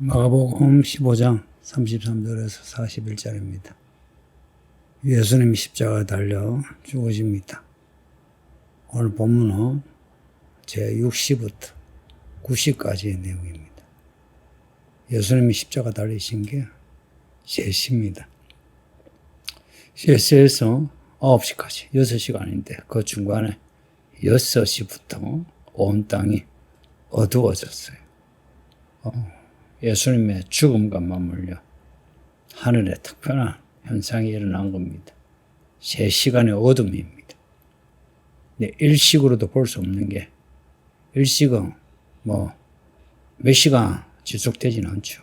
마가복음 15장 33절에서 41절입니다. 예수님이 십자가에 달려 죽으십니다. 오늘 본문은 제60부터 90까지의 내용입니다. 예수님이 십자가 달리신 게 3시입니다. 3시에서 9시까지 6시간인데 그 중간에 6시부터 온 땅이 어두워졌어요. 예수님의 죽음과 맞물려 하늘에 특별한 현상이 일어난 겁니다. 3시간의 어둠입니다. 일식으로도 볼 수 없는 게 일식은 몇 시간 지속되지는 않죠.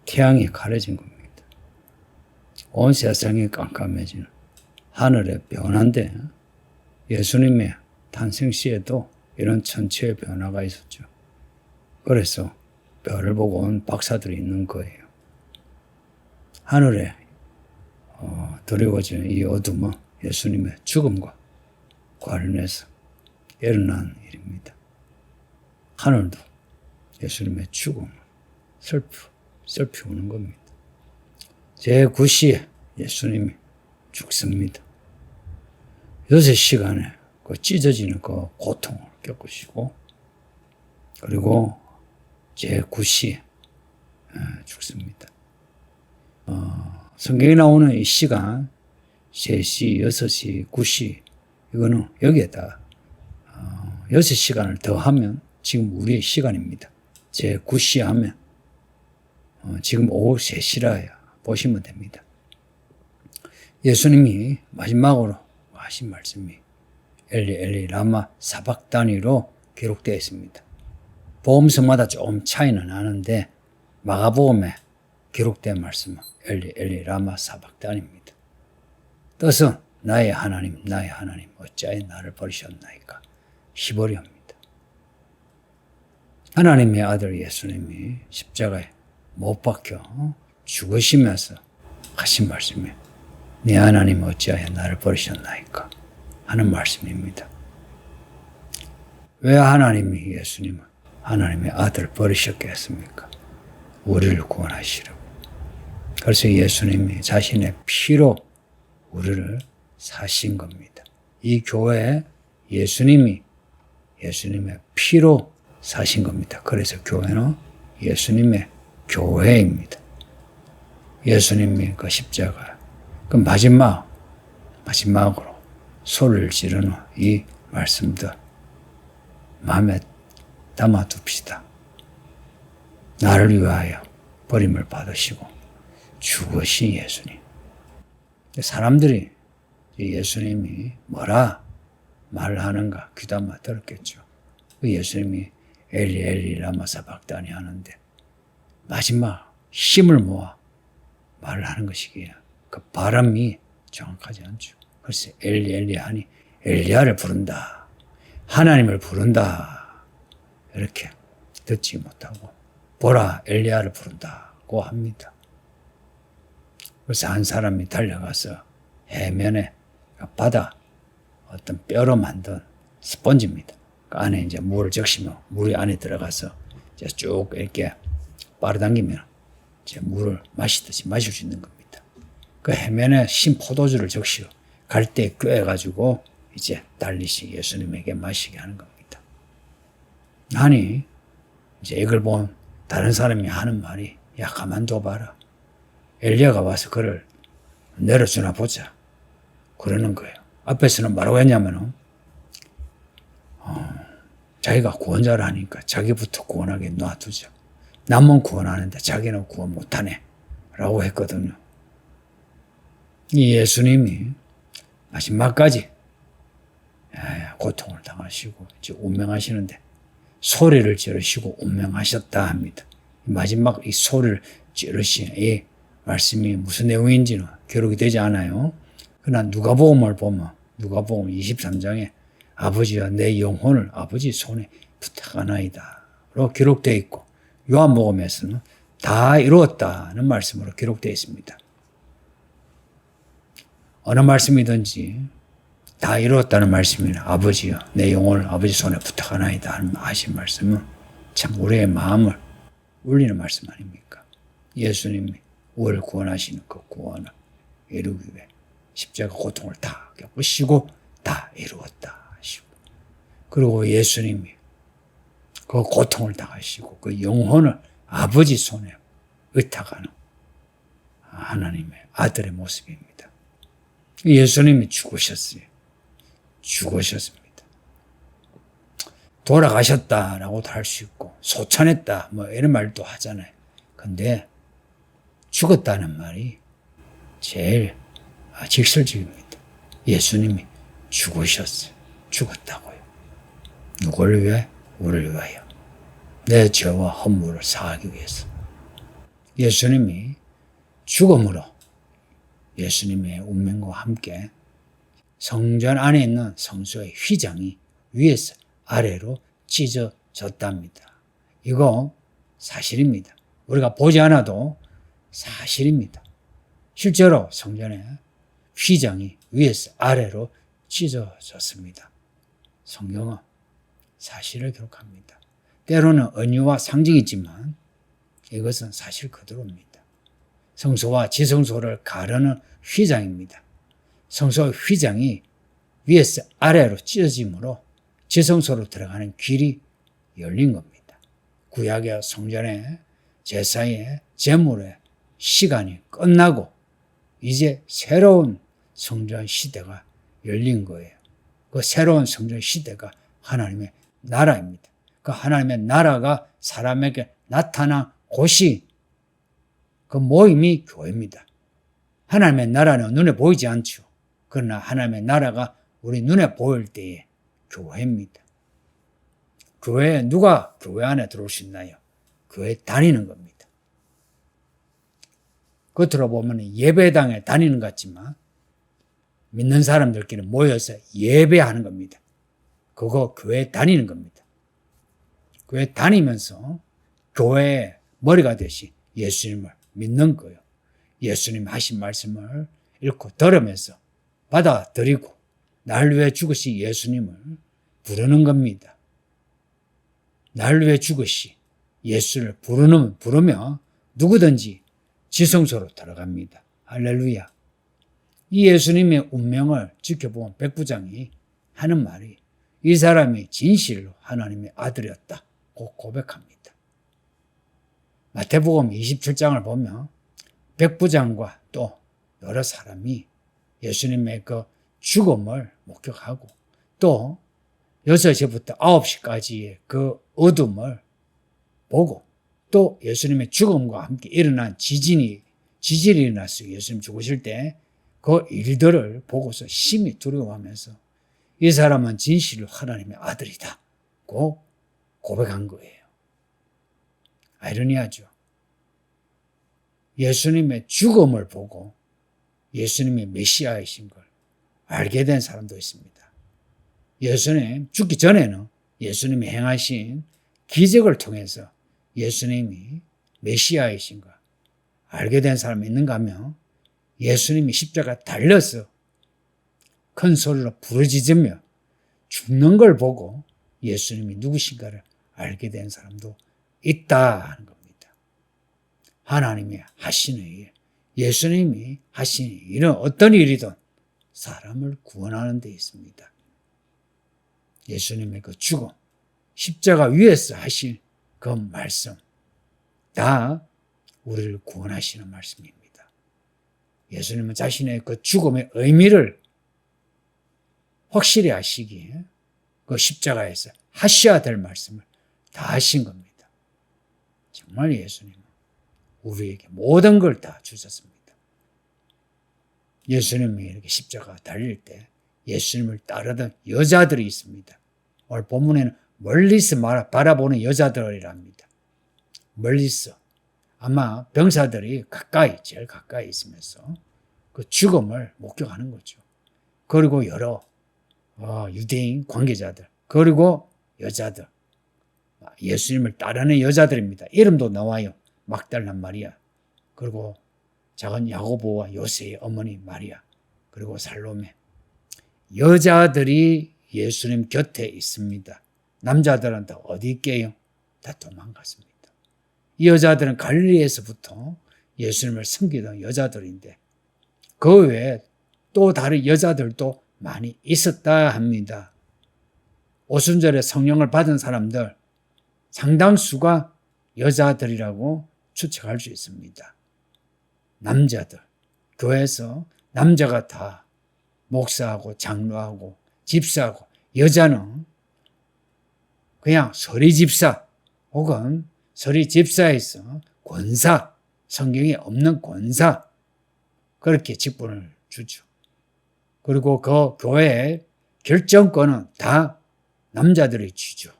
태양이 가려진 겁니다. 온 세상이 깜깜해지는 하늘의 변화인데 예수님의 탄생 시에도 이런 천체의 변화가 있었죠. 그래서 별을 보고 온 박사들이 있는 거예요. 하늘에 드리워지는 이 어둠은 예수님의 죽음과 관련해서 일어난 일입니다. 하늘도 예수님의 죽음을 슬피 우는 겁니다. 제9시에 예수님이 죽습니다. 6시간에 그 찢어지는 그 고통을 겪으시고 그리고 제9시에 죽습니다. 성경에 나오는 이 시간 3시, 6시, 9시 이거는 여기에다 6시간을 더하면 지금 우리의 시간입니다. 제9시 하면 지금 오후 3시라 보시면 됩니다. 예수님이 마지막으로 하신 말씀이 엘리 엘리 라마 사박다니로 기록되어 있습니다. 복음서마다 좀 차이는 나는데 마가복음에 기록된 말씀은 엘리 엘리 라마 사박단입니다. 뜻은 나의 하나님 어찌하여 나를 버리셨나이까 히브리어입니다. 하나님의 아들 예수님이 십자가에 못 박혀 죽으시면서 하신 말씀이 네 하나님 어찌하여 나를 버리셨나이까 하는 말씀입니다. 왜 하나님이 예수님을 하나님의 아들을 버리셨겠습니까? 우리를 구원하시려고. 그래서 예수님이 자신의 피로 우리를 사신 겁니다. 이 교회에 예수님의 피로 사신 겁니다. 그래서 교회는 예수님의 교회입니다. 예수님이 그 십자가, 그 마지막으로 소리를 지르는 이 말씀들 마음에 담아둡시다. 나를 위하여 버림을 받으시고 죽으신 예수님. 사람들이 예수님이 뭐라 말하는가 귀담아 들었겠죠. 예수님이 엘리 엘리 라마 사박다니 하는데 마지막 힘을 모아 말을 하는 것이기에 그 발음이 정확하지 않죠. 그래서 엘리 엘리 하니 엘리야를 부른다. 하나님을 부른다. 이렇게 듣지 못하고 보라 엘리야를 부른다고 합니다. 그래서 한 사람이 달려가서 해면에 바다 어떤 뼈로 만든 스펀지입니다. 그 안에 이제 물을 적시면 물이 안에 들어가서 이제 쭉 이렇게 빨아당기면 이제 물을 마시듯이 마실 수 있는 겁니다. 그 해면에 신 포도주를 적시어 갈대에 꿰가지고 이제 달리시 예수님에게 마시게 하는 겁니다. 아니 이제 이걸 본 다른 사람이 하는 말이 야 가만둬 봐라. 엘리야가 와서 그를 내려주나 보자. 그러는 거예요. 앞에서는 뭐라고 했냐면은 자기가 구원자를 하니까 자기부터 구원하게 놔두자. 남은 구원하는데 자기는 구원 못하네 라고 했거든요. 이 예수님이 마지막까지 고통을 당하시고 이제 운명하시는데 소리를 지르시고 운명하셨다 합니다. 마지막 이 소리를 지르신 이 말씀이 무슨 내용인지는 기록이 되지 않아요. 그러나 누가복음을 보면 누가복음 23장에 아버지와 내 영혼을 아버지 손에 부탁하나이다로 기록되어 있고 요한복음에서는 다 이루었다는 말씀으로 기록되어 있습니다. 어느 말씀이든지 다 이루었다는 말씀이나 아버지여 내 영혼을 아버지 손에 부탁하나이다 하신 말씀은 참 우리의 마음을 울리는 말씀 아닙니까? 예수님이 우리를 구원하시는 그 구원을 이루기 위해 십자가 고통을 다 겪으시고 다 이루었다 하시고, 그리고 예수님이 그 고통을 당하시고 그 영혼을 아버지 손에 의탁하는 하나님의 아들의 모습입니다. 예수님이 죽으셨어요. 죽으셨습니다. 돌아가셨다라고도 할 수 있고 소천했다 뭐 이런 말도 하잖아요. 근데 죽었다는 말이 제일 직설적입니다. 예수님이 죽으셨어요. 죽었다고요. 누구를 위해? 우리를 위하여. 내 죄와 허물을 사하기 위해서. 예수님이 죽음으로 예수님의 운명과 함께 성전 안에 있는 성소의 휘장이 위에서 아래로 찢어졌답니다. 이거 사실입니다. 우리가 보지 않아도 사실입니다. 실제로 성전의 휘장이 위에서 아래로 찢어졌습니다. 성경은 사실을 기록합니다. 때로는 은유와 상징이지만 이것은 사실 그대로입니다. 성소와 지성소를 가르는 휘장입니다. 성소 휘장이 위에서 아래로 찢어짐으로 지성소로 들어가는 길이 열린 겁니다. 구약의 성전의 제사의 제물의 시간이 끝나고 이제 새로운 성전 시대가 열린 거예요. 그 새로운 성전 시대가 하나님의 나라입니다. 그 하나님의 나라가 사람에게 나타난 곳이 그 모임이 교회입니다. 하나님의 나라는 눈에 보이지 않죠. 그러나 하나님의 나라가 우리 눈에 보일 때에 교회입니다. 교회에 누가 교회 안에 들어올 수 있나요? 교회 다니는 겁니다. 겉으로 보면 예배당에 다니는 것 같지만 믿는 사람들끼리 모여서 예배하는 겁니다. 그거 교회 다니는 겁니다. 교회 다니면서 교회의 머리가 되신 예수님을 믿는 거예요. 예수님 하신 말씀을 읽고 들으면서 받아들이고 날 위해 죽으신 예수님을 부르는 겁니다. 날 위해 죽으신 예수를 부르며 누구든지 지성소로 들어갑니다. 할렐루야. 이 예수님의 운명을 지켜본 백부장이 하는 말이 이 사람이 진실로 하나님의 아들이었다고 고백합니다. 마태복음 27장을 보면 백부장과 또 여러 사람이 예수님의 그 죽음을 목격하고 또 6시부터 9시까지의 그 어둠을 보고 또 예수님의 죽음과 함께 일어난 지진이 일어났어요. 예수님 죽으실 때 그 일들을 보고서 심히 두려워하면서 이 사람은 진실로 하나님의 아들이다고 고백한 거예요. 아이러니하죠. 예수님의 죽음을 보고 예수님이 메시아이신 걸 알게 된 사람도 있습니다. 예수님 죽기 전에는 예수님이 행하신 기적을 통해서 예수님이 메시아이신 걸 알게 된 사람이 있는가 하면 예수님이 십자가 달려서 큰 소리로 부르짖으며 죽는 걸 보고 예수님이 누구신가를 알게 된 사람도 있다 하는 겁니다. 하나님이 하시는 일, 예수님이 하시는 일은 어떤 일이든 사람을 구원하는 데 있습니다. 예수님의 그 죽음, 십자가 위에서 하신 그 말씀, 다 우리를 구원하시는 말씀입니다. 예수님은 자신의 그 죽음의 의미를 확실히 하시기에 그 십자가에서 하셔야 될 말씀을 다 하신 겁니다. 정말 예수님은 우리에게 모든 걸 다 주셨습니다. 예수님이 이렇게 십자가 달릴 때 예수님을 따르던 여자들이 있습니다. 오늘 본문에는 멀리서 바라보는 여자들이랍니다. 멀리서. 아마 병사들이 제일 가까이 있으면서 그 죽음을 목격하는 거죠. 그리고 여러 유대인 관계자들, 그리고 여자들, 예수님을 따르는 여자들입니다. 이름도 나와요. 막달라 마리아, 그리고 작은 야고보와 요새의 어머니 마리아, 그리고 살로메. 여자들이 예수님 곁에 있습니다. 남자들은 다 어디 있게요? 다 도망갔습니다. 이 여자들은 갈릴리에서부터 예수님을 섬기던 여자들인데 그 외에 또 다른 여자들도 많이 있었다 합니다. 오순절에 성령을 받은 사람들 상당수가 여자들이라고 추측할 수 있습니다. 남자들, 교회에서 남자가 다 목사하고 장로하고 집사하고 여자는 그냥 서리 집사 혹은 서리 집사에서 권사, 성경에 없는 권사 그렇게 직분을 주죠. 그리고 그 교회의 결정권은 다 남자들이 쥐죠.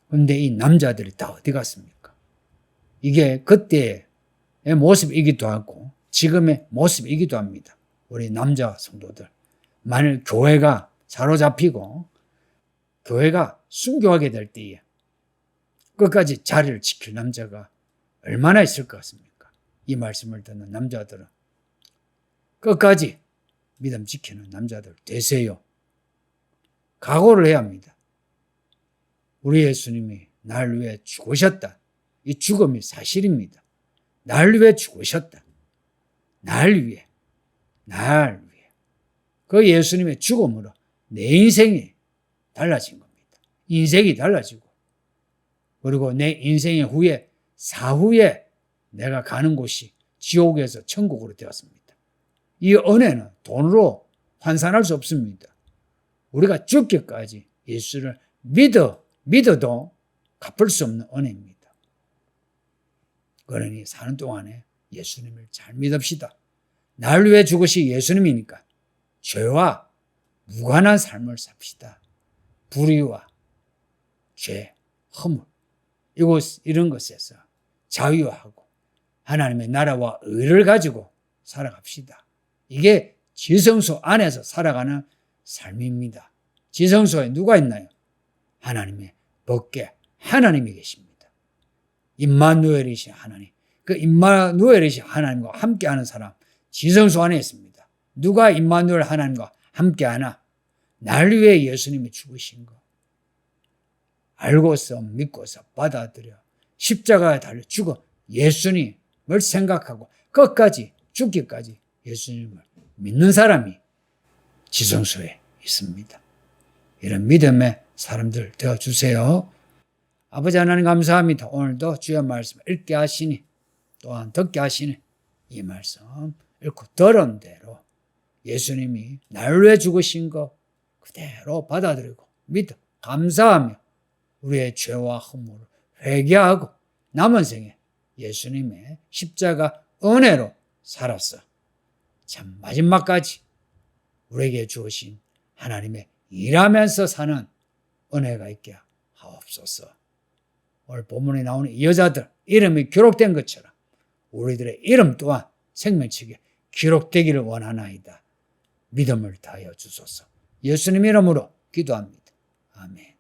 그런데 이 남자들이 다 어디 갔습니까? 이게 그때의 모습이기도 하고 지금의 모습이기도 합니다. 우리 남자 성도들. 만일 교회가 사로잡히고 교회가 순교하게 될 때에 끝까지 자리를 지킬 남자가 얼마나 있을 것 같습니까? 이 말씀을 듣는 남자들은 끝까지 믿음 지키는 남자들 되세요. 각오를 해야 합니다. 우리 예수님이 날 위해 죽으셨다. 이 죽음이 사실입니다. 날 위해 죽으셨다. 날 위해. 그 예수님의 죽음으로 내 인생이 달라진 겁니다. 인생이 달라지고 그리고 내 인생의 후에 사후에 내가 가는 곳이 지옥에서 천국으로 되었습니다. 이 은혜는 돈으로 환산할 수 없습니다. 우리가 죽기까지 예수를 믿어도 갚을 수 없는 은혜입니다. 그러니 사는 동안에 예수님을 잘 믿읍시다. 날 위해 죽으시 예수님이니까 죄와 무관한 삶을 삽시다. 불의와 죄, 허물 이런 것에서 자유하고 하나님의 나라와 의를 가지고 살아갑시다. 이게 지성소 안에서 살아가는 삶입니다. 지성소에 누가 있나요? 하나님의 벗게 하나님이 계십니다. 임마누엘이신 하나님. 그 임마누엘이신 하나님과 함께하는 사람 지성소 안에 있습니다. 누가 임마누엘 하나님과 함께하나? 날 위해 예수님이 죽으신 거 알고서 믿고서 받아들여 십자가에 달려 죽어 예수님을 생각하고 끝까지 죽기까지 예수님을 믿는 사람이 지성소에 있습니다. 이런 믿음의 사람들 되어주세요. 아버지 하나님 감사합니다. 오늘도 주의 말씀 읽게 하시니 또한 듣게 하시니 이 말씀 읽고 들은 대로 예수님이 날 위해 죽으신 거 그대로 받아들이고 믿어 감사하며 우리의 죄와 허물을 회개하고 남은 생에 예수님의 십자가 은혜로 살았어. 참 마지막까지 우리에게 주신 하나님의 일하면서 사는 은혜가 있게 하옵소서. 오늘 본문에 나오는 이 여자들 이름이 기록된 것처럼 우리들의 이름 또한 생명책에 기록되기를 원하나이다. 믿음을 다하여 주소서. 예수님 이름으로 기도합니다. 아멘.